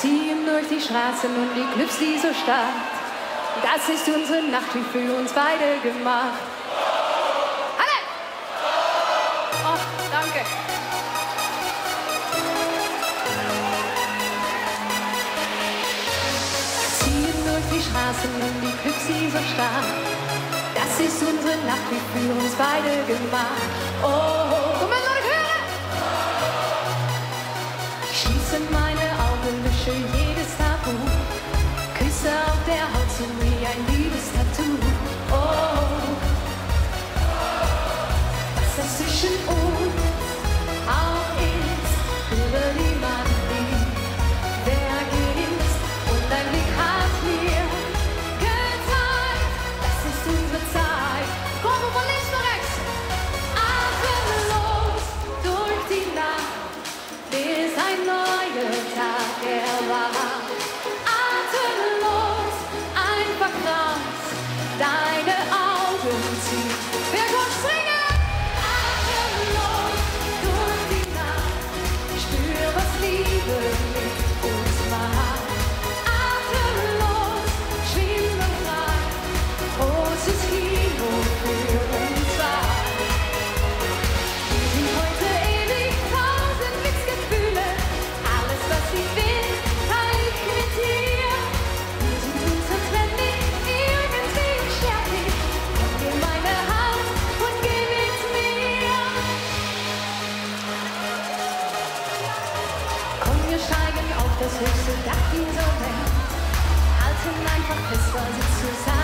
ziehen durch die Straßen und die Clubs dieser Stadt. Das ist unsere Nacht, wie für uns beide gemacht. Alle! Oh, danke. Ziehen durch die Straßen und die Clubs dieser Stadt. Das ist unsere Nacht, wie für uns beide gemacht. Oh, komm mal, Leute, hören! Ich schließe meine Augen, lösche jedes Tabu. Küsse auf der Haut sind wie ein Liebestattoo. Oh, was zwischen uns auch ist, über die man liebt, wer ist und dein Blick hat mir gezeigt, das ist unsere Zeit. Komm von links nach rechts, atemlos durch die Nacht, bis ein neuer Tag erwacht. Atemlos, einfach raus, deine Augen ziehen. Wer kommt springen? Atemlos durch die Nacht, spür, was Liebe mit uns macht. Atemlos, schwimmen frei, großes Kino für uns zwei. Wir sind heute ewig, 1000 Blitzgefühle, alles, was sie will, teile ich mit dir. Wir sind unzertrennlich, irgendwie unsterblich. Komm, nimm meine Hand und geh mit mir. Komm, wir steigen auf das höchste Dach dieser Welt, halten einfach fest, weil sie zusammen